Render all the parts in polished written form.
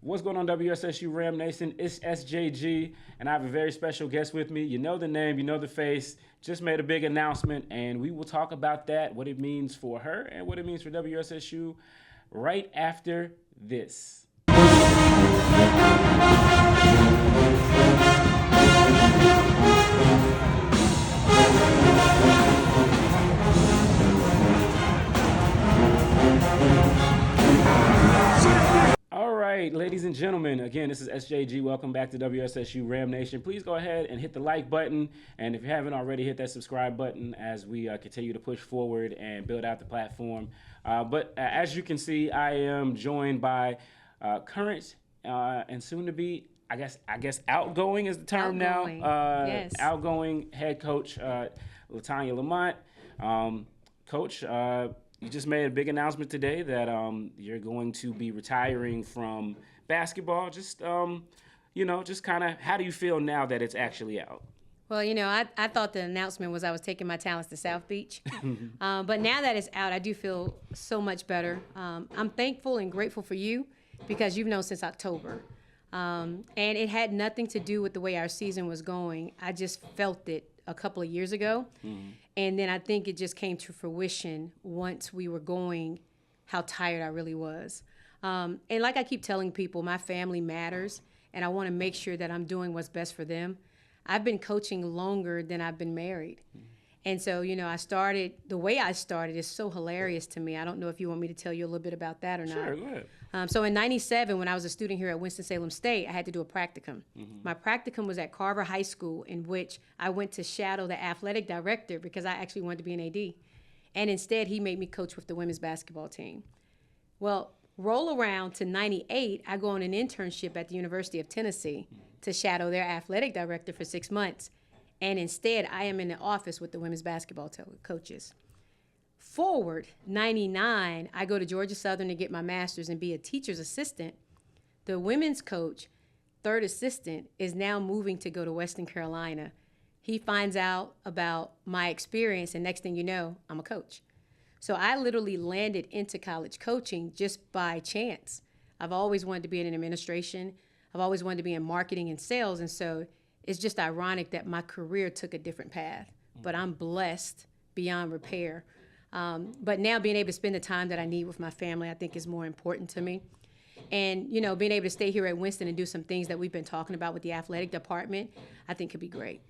What's going on, WSSU Ram Nation? It's SJG, and I have a very special guest with me. You know the name, you know the face. Just made a big announcement, and we will talk about that, what it means for her and what it means for WSSU right after this. All right, ladies and gentlemen, again, this is SJG. Welcome back to WSSU Ram Nation. Please go ahead and hit the like button, and if you haven't already, hit that subscribe button as we continue to push forward and build out the platform. But as you can see, I am joined by current and soon to be, I guess outgoing is the term Outgoing. now. Yes. Outgoing head coach L'Tona Lamonte. Coach, you just made a big announcement today that you're going to be retiring from basketball. Just just kind of, how do you feel now that it's actually out? Well, I thought the announcement was I was taking my talents to South Beach. But now that it's out, I do feel so much better. I'm thankful and grateful for you because you've known since October. And it had nothing to do with the way our season was going. I just felt it a couple of years ago. Mm-hmm. And then I think it just came to fruition once we were going, how tired I really was. And like I keep telling people, my family matters, and I want to make sure that I'm doing what's best for them. I've been coaching longer than I've been married. Mm-hmm. And so, the way I started is so hilarious to me. I don't know if you want me to tell you a little bit about that or not. Sure, go ahead. So in 97, when I was a student here at Winston-Salem State, I had to do a practicum. Mm-hmm. My practicum was at Carver High School, in which I went to shadow the athletic director because I actually wanted to be an AD. And instead, he made me coach with the women's basketball team. Well, roll around to 98, I go on an internship at the University of Tennessee to shadow their athletic director for 6 months. And instead, I am in the office with the women's basketball coaches. Forward, 99, I go to Georgia Southern to get my master's and be a teacher's assistant. The women's coach, third assistant, is now moving to go to Western Carolina. He finds out about my experience, and next thing you know, I'm a coach. So I literally landed into college coaching just by chance. I've always wanted to be in administration. I've always wanted to be in marketing and sales, and so it's just ironic that my career took a different path. But I'm blessed beyond repair. But now being able to spend the time that I need with my family, I think is more important to me. And, being able to stay here at Winston and do some things that we've been talking about with the athletic department, I think could be great.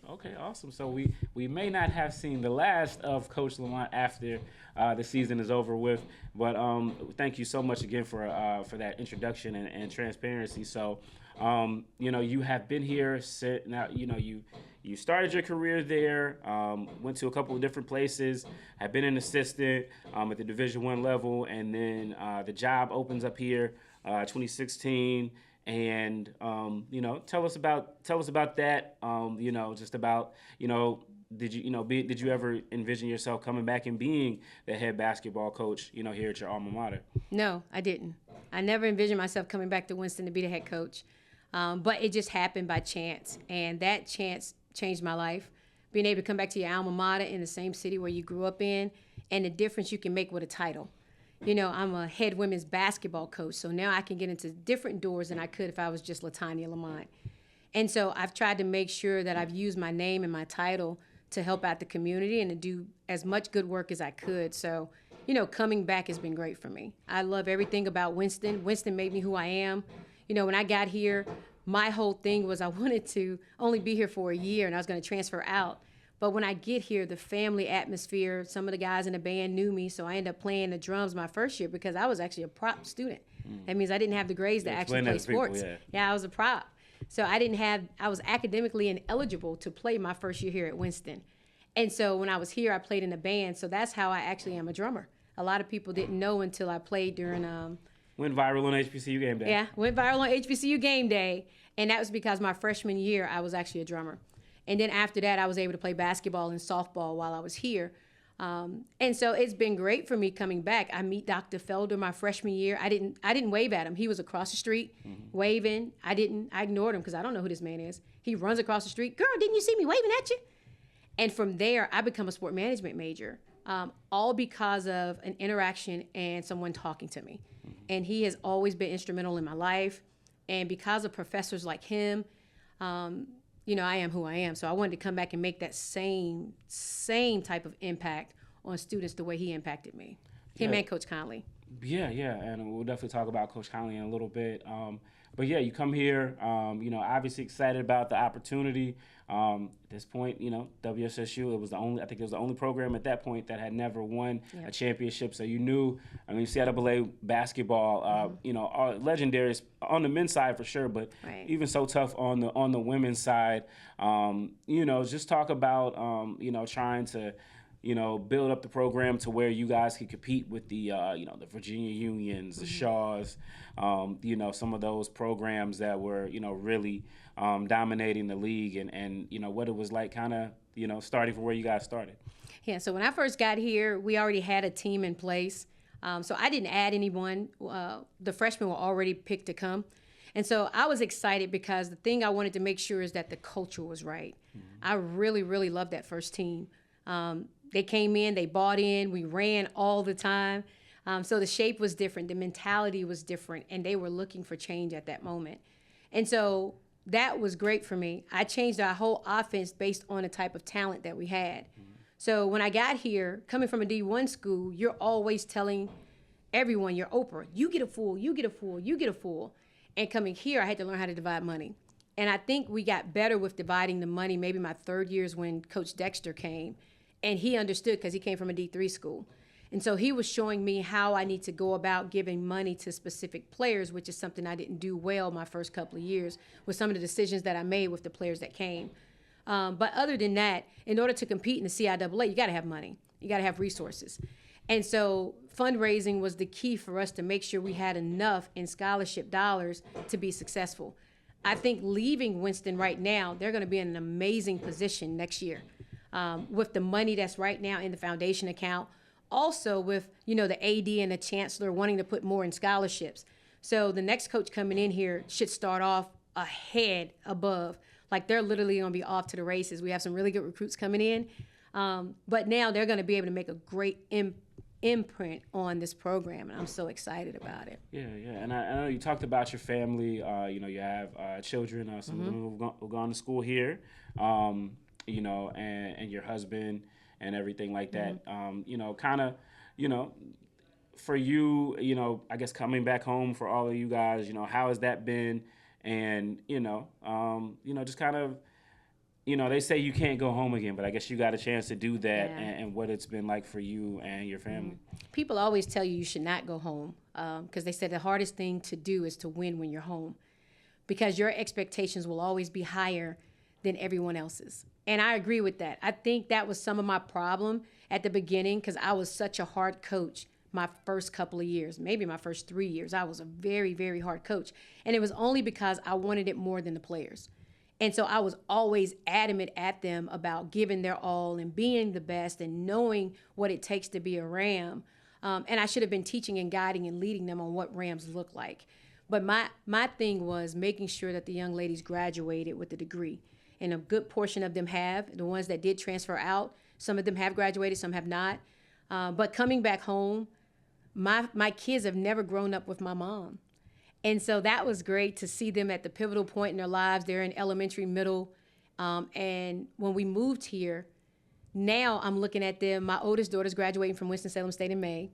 Okay, awesome. So we may not have seen the last of Coach Lamonte after the season is over with, but thank you so much again for that introduction and transparency. So, you have been here now. You started your career there, went to a couple of different places, have been an assistant at the Division I level, and then the job opens up here 2016. And tell us about that. Just about did you ever envision yourself coming back and being the head basketball coach here at your alma mater? No, I didn't. I never envisioned myself coming back to Winston to be the head coach, but it just happened by chance, and that chance changed my life. Being able to come back to your alma mater in the same city where you grew up in, and the difference you can make with a title. I'm a head women's basketball coach, so now I can get into different doors than I could if I was just L'Tona Lamonte. And so I've tried to make sure that I've used my name and my title to help out the community and to do as much good work as I could. So, coming back has been great for me. I love everything about Winston. Winston made me who I am. When I got here, my whole thing was I wanted to only be here for a year and I was going to transfer out. But when I get here, the family atmosphere, some of the guys in the band knew me, so I ended up playing the drums my first year because I was actually a prop student. That means I didn't have the grades to actually play sports. Yeah, I was a prop. So I was academically ineligible to play my first year here at Winston. And so when I was here, I played in the band, so that's how I actually am a drummer. A lot of people didn't know until I played during went viral on HBCU game day. Yeah, went viral on HBCU game day, and that was because my freshman year, I was actually a drummer. And then after that, I was able to play basketball and softball while I was here. And so it's been great for me coming back. I meet Dr. Felder my freshman year. I didn't wave at him. He was across the street waving. I ignored him because I don't know who this man is. He runs across the street. Girl, didn't you see me waving at you? And from there, I become a sport management major. all because of an interaction and someone talking to me. And he has always been instrumental in my life. And because of professors like him, you know, I am who I am. So I wanted to come back and make that same type of impact on students the way he impacted me. Him and Coach Conley. Yeah, and we'll definitely talk about Coach Conley in a little bit. But yeah, you come here, you know, obviously excited about the opportunity. At this point, you know, WSSU, I think it was the only program at that point that had never won a championship. So you knew, I mean, CIAA basketball, you know, are legendary on the men's side for sure, but even so tough on the women's side. You know, just talk about, you know, trying to, you know, build up the program to where you guys could compete with the, you know, the Virginia Unions, the Shaws, you know, some of those programs that were, you know, really dominating the league and, you know, what it was like kind of, you know, starting from where you guys started. Yeah, so when I first got here, we already had a team in place. So I didn't add anyone. The freshmen were already picked to come. And so I was excited because the thing I wanted to make sure is that the culture was right. I really, really loved that first team. They came in, they bought in, we ran all the time. So the shape was different, the mentality was different, and they were looking for change at that moment. And so that was great for me. I changed our whole offense based on the type of talent that we had. So when I got here, coming from a D1 school, you're always telling everyone, you're Oprah, you get a full, you get a full, you get a full. And coming here, I had to learn how to divide money. And I think we got better with dividing the money maybe my third years when Coach Dexter came. And he understood because he came from a D3 school. And so he was showing me how I need to go about giving money to specific players, which is something I didn't do well my first couple of years with some of the decisions that I made with the players that came. But other than that, in order to compete in the CIAA, you got to have money. You got to have resources. And so fundraising was the key for us to make sure we had enough in scholarship dollars to be successful. I think leaving Winston right now, they're going to be in an amazing position next year. With the money that's right now in the foundation account, also with, you know, the AD and the chancellor wanting to put more in scholarships. So the next coach coming in here should start off ahead, above. Like they're literally going to be off to the races. We have some really good recruits coming in. But now they're going to be able to make a great imprint on this program, and I'm so excited about it. Yeah. And I know you talked about your family. You know, you have children, some of them who've gone to school here. You know, and your husband and everything like that. You know, kind of, you know, for you, you know, I guess coming back home for all of you guys, you know, how has that been? And, you know, just kind of, you know, they say you can't go home again, but I guess you got a chance to do that and what it's been like for you and your family. People always tell you should not go home because they said the hardest thing to do is to win when you're home because your expectations will always be higher than everyone else's. And I agree with that. I think that was some of my problem at the beginning because I was such a hard coach my first couple of years, maybe my first 3 years. I was a very, very hard coach. And it was only because I wanted it more than the players. And so I was always adamant at them about giving their all and being the best and knowing what it takes to be a Ram. And I should have been teaching and guiding and leading them on what Rams look like. But my thing was making sure that the young ladies graduated with a degree. And a good portion of them have. The ones that did transfer out, some of them have graduated, some have not. But coming back home, my kids have never grown up with my mom. And so that was great to see them at the pivotal point in their lives. They're in elementary, middle. And when we moved here, now I'm looking at them. My oldest daughter's graduating from Winston-Salem State in May.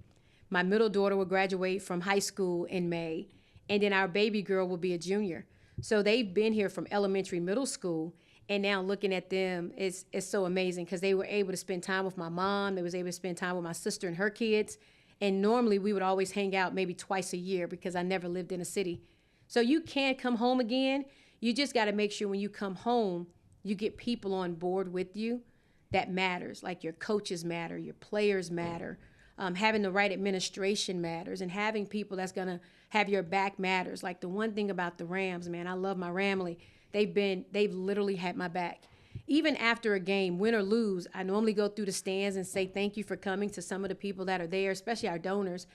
My middle daughter will graduate from high school in May. And then our baby girl will be a junior. So they've been here from elementary, middle school. And now looking at them, it's so amazing because they were able to spend time with my mom. They was able to spend time with my sister and her kids. And normally we would always hang out maybe twice a year because I never lived in a city. So you can come home again. You just got to make sure when you come home, you get people on board with you that matters. Like your coaches matter, your players matter. Having the right administration matters, and having people that's going to have your back matters. Like the one thing about the Rams, man, I love my Ramley. They've literally had my back. Even after a game, win or lose, I normally go through the stands and say thank you for coming to some of the people that are there, especially our donors,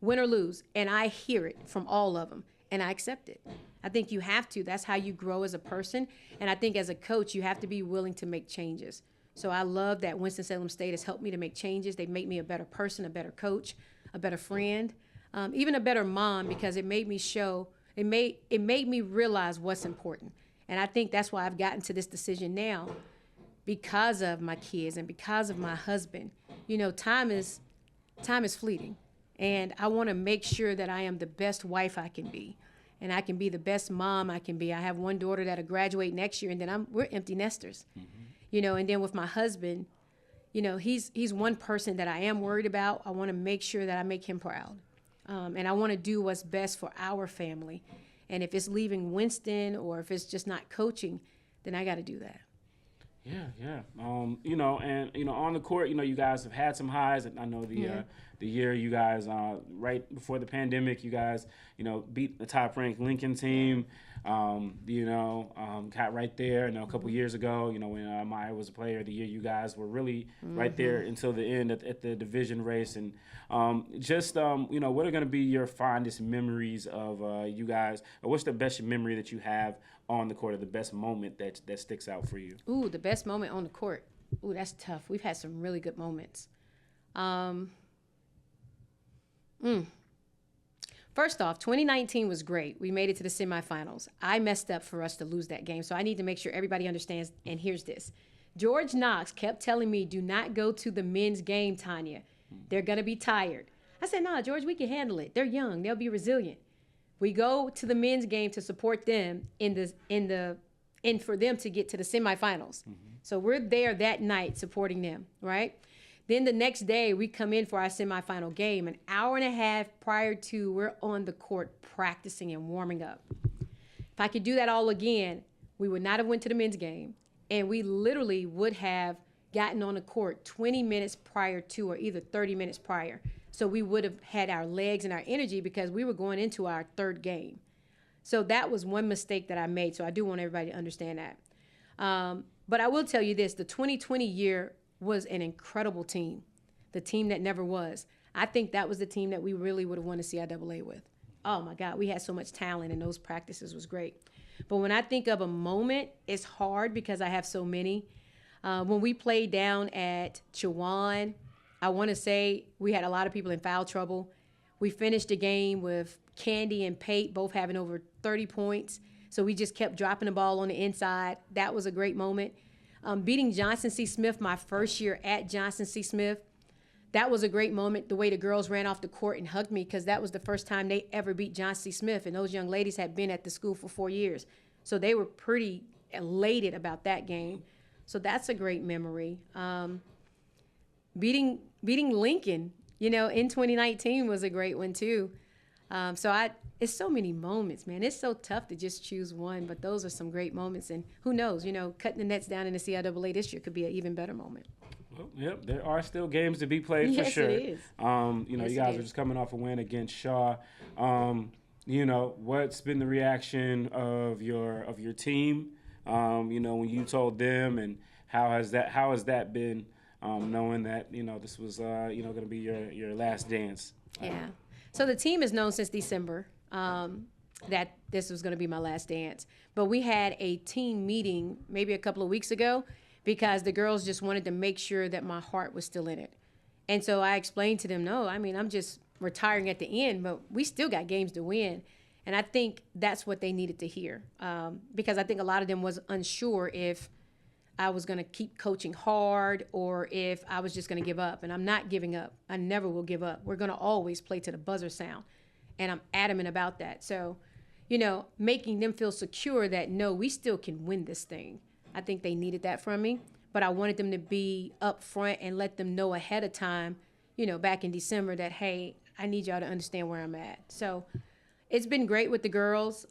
win or lose. And I hear it from all of them, and I accept it. I think you have to. That's how you grow as a person. And I think as a coach, you have to be willing to make changes. So I love that Winston-Salem State has helped me to make changes. They've made me a better person, a better coach, a better friend, even a better mom, because it made me realize what's important. And I think that's why I've gotten to this decision now, because of my kids and because of my husband. You know, time is fleeting. And I want to make sure that I am the best wife I can be. And I can be the best mom I can be. I have one daughter that'll graduate next year, and then we're empty nesters. You know, and then with my husband, you know, he's one person that I am worried about. I want to make sure that I make him proud. And I want to do what's best for our family. And if it's leaving Winston or if it's just not coaching, then I got to do that. Yeah. You know, and, you know, on the court, you know, you guys have had some highs. And I know the year you guys, right before the pandemic, you guys, you know, beat the top-ranked Lincoln team. You know, got right there. You know, a couple years ago, you know, when Maya was a player, the year you guys were really right there until the end at the division race. And you know, what are going to be your fondest memories of you guys? Or what's the best memory that you have on the court, or the best moment that sticks out for you? Ooh, the best moment on the court. Ooh, that's tough. We've had some really good moments. First off, 2019 was great. We made it to the semifinals. I messed up for us to lose that game, so I need to make sure everybody understands, and here's this. George Knox kept telling me, do not go to the men's game, Tanya. They're going to be tired. I said, nah, George, we can handle it. They're young. They'll be resilient. We go to the men's game to support them and for them to get to the semifinals. So we're there that night supporting them, right? Then the next day, we come in for our semifinal game. An hour and a half prior to, we're on the court practicing and warming up. If I could do that all again, we would not have went to the men's game, and we literally would have gotten on the court 20 minutes prior to, or either 30 minutes prior. So we would have had our legs and our energy because we were going into our third game. So that was one mistake that I made. So I do want everybody to understand that. But I will tell you this, the 2020 year was an incredible team, the team that never was. I think that was the team that we really would have won the CIAA with. Oh, my God, we had so much talent, and those practices was great. But when I think of a moment, it's hard because I have so many. When we played down at Chowan, I want to say we had a lot of people in foul trouble. We finished the game with Candy and Pate both having over 30 points. So we just kept dropping the ball on the inside. That was a great moment. Beating Johnson C. Smith my first year at Johnson C. Smith, that was a great moment, the way the girls ran off the court and hugged me, because that was the first time they ever beat Johnson C. Smith, and those young ladies had been at the school for 4 years. So they were pretty elated about that game. So that's a great memory. Beating Lincoln, you know, in 2019 was a great one too. It's so many moments, man. It's so tough to just choose one, but those are some great moments. And who knows, you know, cutting the nets down in the CIAA this year could be an even better moment. Well, yep, there are still games to be played for sure. Yes, it is. You know, Yes, you guys are just coming off a win against Shaw. You know, what's been the reaction of your team? You know, when you told them, and how has that been? Knowing that, you know, this was you know, going to be your last dance. Yeah. So the team has known since December that this was going to be my last dance. But we had a team meeting maybe a couple of weeks ago because the girls just wanted to make sure that my heart was still in it. And so I explained to them, no, I mean, I'm just retiring at the end, but we still got games to win. And I think that's what they needed to hear, because I think a lot of them was unsure if I was going to keep coaching hard or if I was just going to give up. And I'm not giving up. I never will give up. We're going to always play to the buzzer sound. And I'm adamant about that. So, you know, making them feel secure that, no, we still can win this thing. I think they needed that from me. But I wanted them to be up front and let them know ahead of time, you know, back in December that, hey, I need y'all to understand where I'm at. So it's been great with the girls.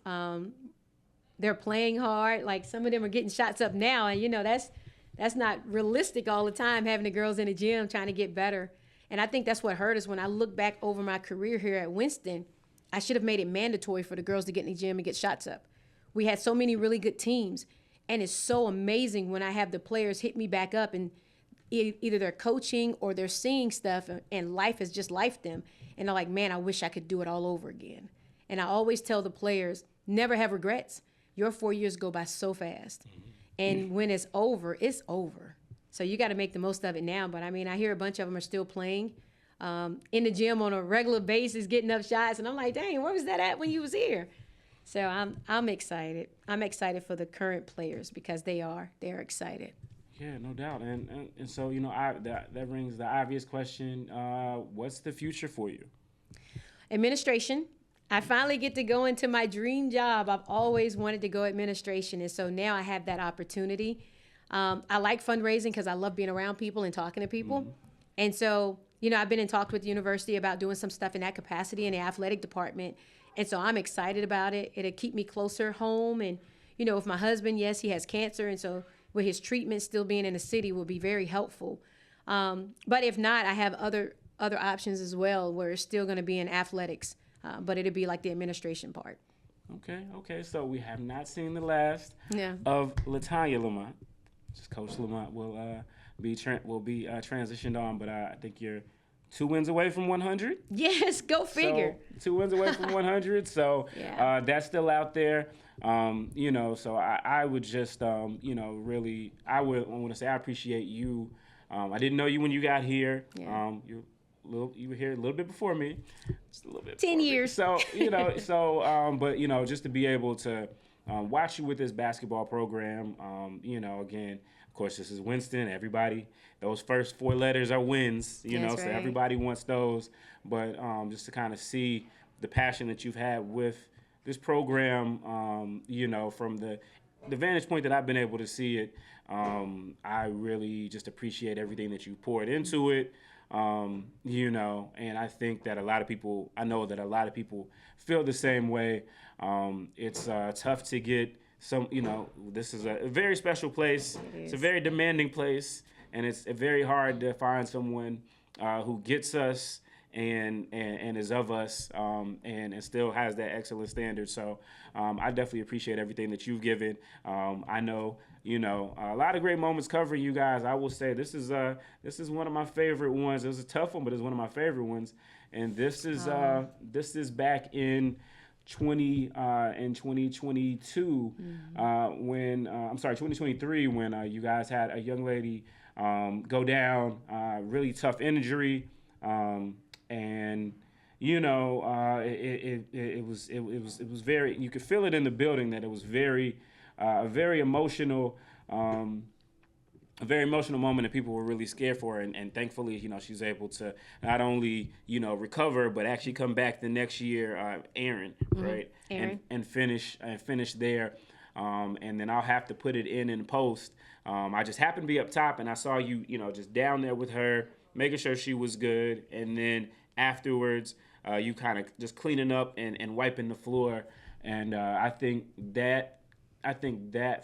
They're playing hard. Like, some of them are getting shots up now, and, you know, that's not realistic all the time, having the girls in the gym trying to get better. And I think that's what hurt us. When I look back over my career here at Winston, I should have made it mandatory for the girls to get in the gym and get shots up. We had so many really good teams, and it's so amazing when I have the players hit me back up, and either they're coaching or they're seeing stuff, and life has just lifed them, and they're like, man, I wish I could do it all over again. And I always tell the players, never have regrets. Your 4 years go by so fast. And when it's over, it's over. So you got to make the most of it now. But I mean, I hear a bunch of them are still playing in the gym on a regular basis, getting up shots. And I'm like, dang, where was that at when you was here? So I'm excited. I'm excited for the current players because they're excited. Yeah, no doubt. And so, that brings the obvious question. What's the future for you? Administration. I finally get to go into my dream job. I've always wanted to go administration. And so now I have that opportunity. I like fundraising because I love being around people and talking to people. Mm-hmm. And so, I've been in talks with the university about doing some stuff in that capacity in the athletic department. And so I'm excited about it. It'll keep me closer home. And, with my husband, yes, he has cancer. And so with his treatment still being in the city will be very helpful. But if not, I have other options as well where it's still going to be in athletics. But it'll be like the administration part. Okay. So we have not seen the last of L'Tona Lamonte. Just Coach Lamont will be transitioned on, but I think you're 2 wins away from 100. Yes, go figure. So 2 wins away from 100. So that's still out there. So I would just, really, I want to say I appreciate you. I didn't know you when you got here. Yeah. You were here a little bit before me, just a little bit. 10 years. So but just to be able to watch you with this basketball program, again, of course, this is Winston. Everybody, those first 4 letters are wins. So right. Everybody wants those. But just to kind of see the passion that you've had with this program, from the vantage point that I've been able to see it, I really just appreciate everything that you poured into it. And I think that I know that a lot of people feel the same way. It's tough to get this is a very special place. It's a very demanding place, and it's very hard to find someone who gets us and is of us, and still has that excellent standard. So I definitely appreciate everything that you've given. I know, a lot of great moments covering you guys. I will say this is one of my favorite ones. It was a tough one, but it's one of my favorite ones. And this is back in 2022 when 2023 when you guys had a young lady go down, really tough injury. And it was very, you could feel it in the building that it was very a very emotional moment that people were really scared for, and thankfully she's able to not only recover but actually come back the next year, Aaron, right? Aaron. And finish there. And then I'll have to put it in post. I just happened to be up top and I saw you just down there with her, making sure she was good, and then afterwards, you kind of just cleaning up and wiping the floor, and I think that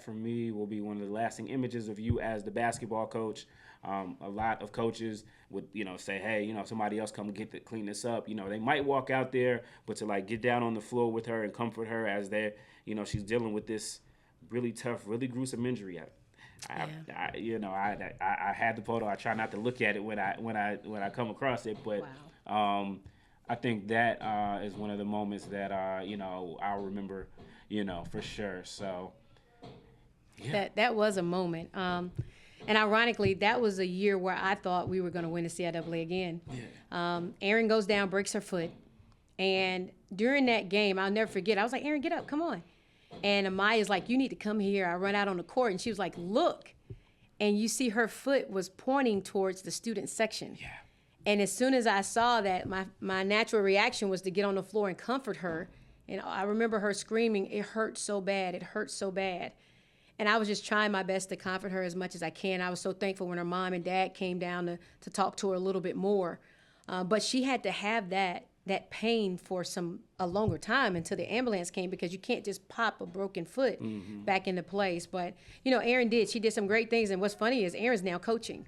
for me will be one of the lasting images of you as the basketball coach. A lot of coaches would say, hey, somebody else come clean this up. They might walk out there, but to get down on the floor with her and comfort her as she's dealing with this really tough, really gruesome injury. I had the photo. I try not to look at it when I come across it, but wow. I think that is one of the moments that I'll remember, for sure. So yeah. That was a moment. And ironically, that was a year where I thought we were going to win the CIAA again. Yeah. Erin goes down, breaks her foot, and during that game, I'll never forget. I was like, Erin, get up, come on. And Amaya's like, you need to come here. I run out on the court, and she was like, look. And you see her foot was pointing towards the student section. Yeah. And as soon as I saw that, my natural reaction was to get on the floor and comfort her. And I remember her screaming, it hurt so bad, it hurt so bad. And I was just trying my best to comfort her as much as I can. I was so thankful when her mom and dad came down to talk to her a little bit more. But she had to have that pain for a longer time until the ambulance came, because you can't just pop a broken foot back into place. But Erin did. She did some great things, and what's funny is Erin's now coaching.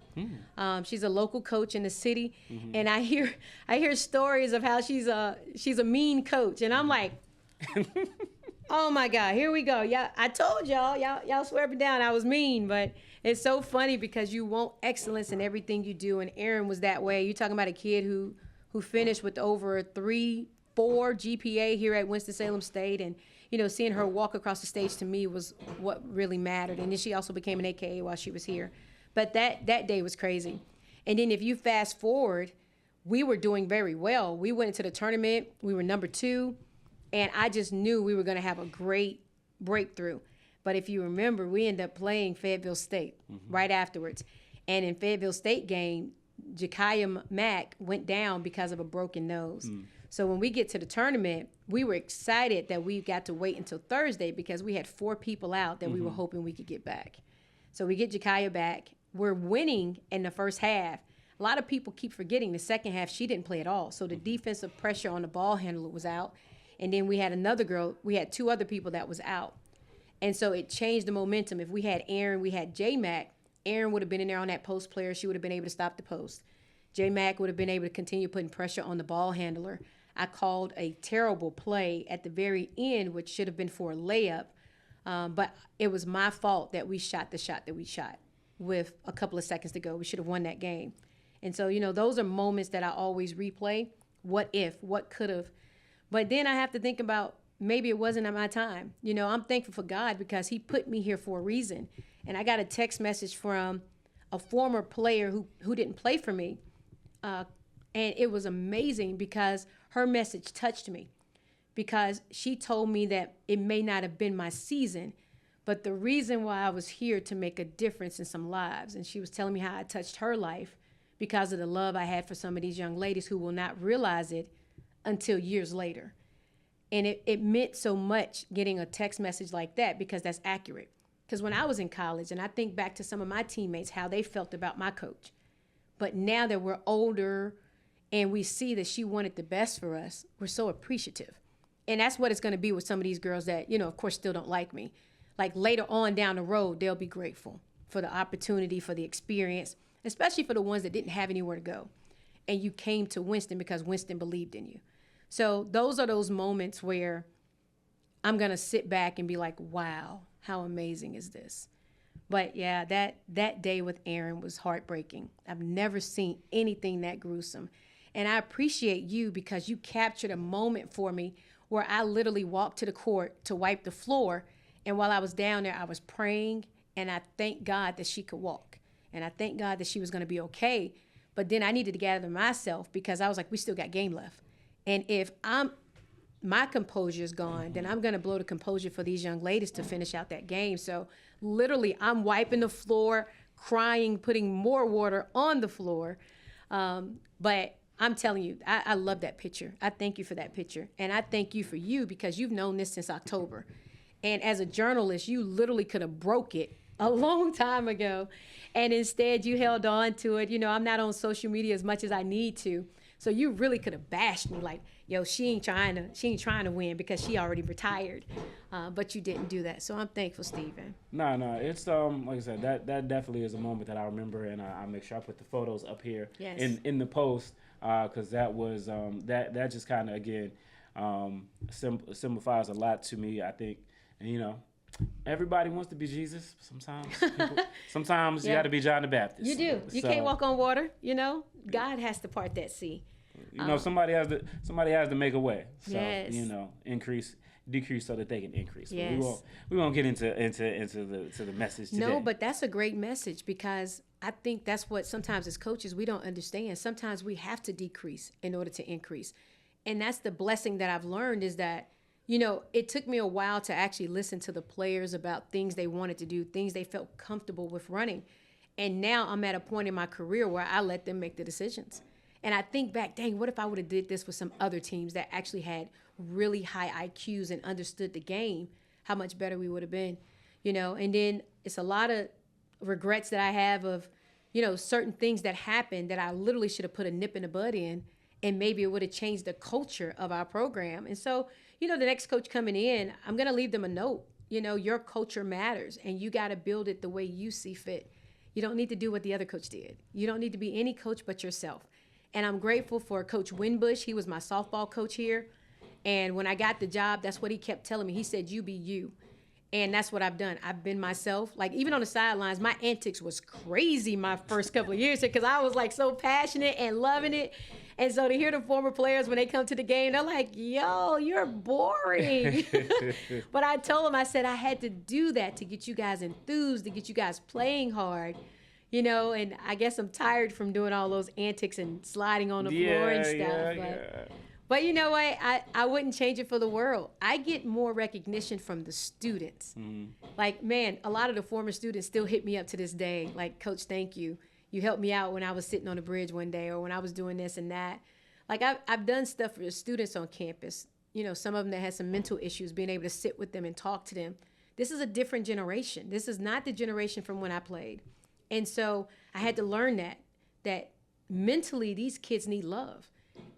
She's a local coach in the city, and I hear stories of how she's a mean coach, and I'm like, oh my God, here we go. Yeah, I told y'all swear up and down I was mean, but it's so funny because you want excellence in everything you do, and Erin was that way. You're talking about a kid who finished with over 3.4 GPA here at Winston-Salem State, and seeing her walk across the stage to me was what really mattered. And then she also became an AKA while she was here. But that day was crazy. And then if you fast forward, we were doing very well. We went into the tournament. We were number 2. And I just knew we were going to have a great breakthrough. But if you remember, we ended up playing Fayetteville State right afterwards. And in Fayetteville State game, Ja'Kiah Mack went down because of a broken nose. So when we get to the tournament, we were excited that we got to wait until Thursday because we had 4 people out that we were hoping we could get back. So we get Ja'Kiah back. We're winning in the first half. A lot of people keep forgetting the second half, she didn't play at all. So the defensive pressure on the ball handler was out. And then we had another girl. We had 2 other people that was out. And so it changed the momentum. If we had Aaron, we had J-Mac. Aaron would have been in there on that post player. She would have been able to stop the post. J-Mac would have been able to continue putting pressure on the ball handler. I called a terrible play at the very end, which should have been for a layup. But it was my fault that we shot the shot that we shot with a couple of seconds to go. We should have won that game. And so, those are moments that I always replay. What if? What could have? But then I have to think about maybe it wasn't at my time. I'm thankful for God because he put me here for a reason. And I got a text message from a former player who didn't play for me. And it was amazing because her message touched me because she told me that it may not have been my season, but the reason why I was here to make a difference in some lives. And she was telling me how I touched her life because of the love I had for some of these young ladies who will not realize it until years later. And it meant so much getting a text message like that because that's accurate. Because when I was in college, and I think back to some of my teammates, how they felt about my coach. But now that we're older and we see that she wanted the best for us, we're so appreciative. And that's what it's going to be with some of these girls that, of course, still don't like me. Like later on down the road, they'll be grateful for the opportunity, for the experience, especially for the ones that didn't have anywhere to go. And you came to Winston because Winston believed in you. So those are those moments where I'm going to sit back and be like, wow, how amazing is this? But yeah, that day with Aaron was heartbreaking. I've never seen anything that gruesome. And I appreciate you because you captured a moment for me where I literally walked to the court to wipe the floor. And while I was down there, I was praying, and I thank God that she could walk. And I thank God that she was going to be okay. But then I needed to gather myself because I was like, we still got game left. And if my composure is gone, then I'm going to blow the composure for these young ladies to finish out that game. So literally, I'm wiping the floor, crying, putting more water on the floor. But I'm telling you, I love that picture. I thank you for that picture. And I thank you for you because you've known this since October. And as a journalist, you literally could have broke it a long time ago. And instead, you held on to it. I'm not on social media as much as I need to. So you really could have bashed me like, yo, she ain't trying to win because she already retired. But you didn't do that. So I'm thankful, Stephen. No, it's like I said, that definitely is a moment that I remember, and I make sure I put the photos up here in the post because that was that just kind of again signifies a lot to me. I think, and everybody wants to be Jesus. Sometimes you got to be John the Baptist. You do. You can't walk on water. God has to part that sea. Somebody has to make a way. So yes. Decrease so that they can increase. Yes. But we won't get into the message today. No, but that's a great message because I think that's what sometimes as coaches we don't understand. Sometimes we have to decrease in order to increase, and that's the blessing that I've learned is that. It took me a while to actually listen to the players about things they wanted to do, things they felt comfortable with running. And now I'm at a point in my career where I let them make the decisions. And I think back, dang, what if I would have did this with some other teams that actually had really high IQs and understood the game, how much better we would have been, And then it's a lot of regrets that I have of, certain things that happened that I literally should have put a nip in the bud in, and maybe it would have changed the culture of our program. And so, the next coach coming in, I'm going to leave them a note. Your culture matters, and you got to build it the way you see fit. You don't need to do what the other coach did. You don't need to be any coach but yourself. And I'm grateful for Coach Winbush. He was my softball coach here. And when I got the job, that's what he kept telling me. He said, you be you. And that's what I've done. I've been myself. Like, even on the sidelines, my antics was crazy my first couple of years here because I was, like, so passionate and loving it. And so to hear the former players, when they come to the game, they're like, yo, you're boring. But I told them, I said, I had to do that to get you guys enthused, to get you guys playing hard, you know, and I guess I'm tired from doing all those antics and sliding on the floor and stuff. But you know what? I wouldn't change it for the world. I get more recognition from the students. Like, man, a lot of the former students still hit me up to this day. Like, Coach, thank you. You helped me out when I was sitting on the bridge one day, or when I was doing this and that. Like, I've done stuff for the students on campus. You know, some of them that had some mental issues, being able to sit with them and talk to them. This is a different generation. This is not the generation from when I played. And so I had to learn that mentally these kids need love.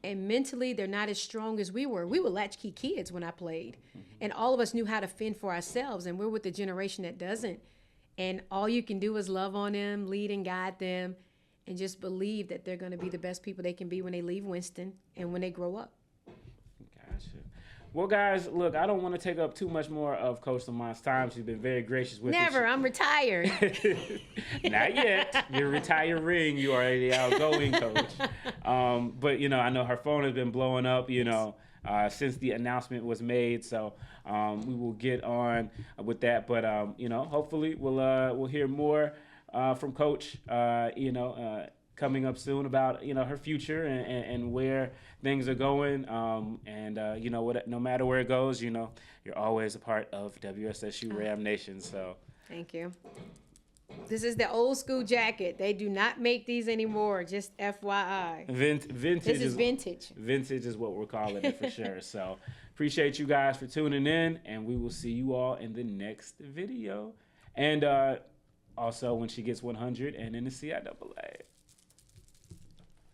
And mentally, they're not as strong as we were. We were latchkey kids when I played. And all of us knew how to fend for ourselves. And we're with the generation that doesn't. And all you can do is love on them, lead and guide them, and just believe that they're going to be the best people they can be when they leave Winston and when they grow up. Gotcha. Well, guys, look, I don't want to take up too much more of Coach Lamonte's time. She's been very gracious with Never. I'm retired. Not yet. You're retiring. You are the outgoing coach. But, you know, I know her phone has been blowing up, you know, since the announcement was made. So we will get on with that. But, you know, hopefully we'll hear more from Coach, you know, coming up soon about, you know, her future and where things are going. You know, no matter where it goes, you know, you're always a part of WSSU Ram Nation. So thank you. This is the old school jacket. They do not make these anymore. Just FYI. Vintage. This is vintage. Vintage is what we're calling it for sure. So appreciate you guys for tuning in, and we will see you all in the next video. And also when she gets 100 and in the CIAA.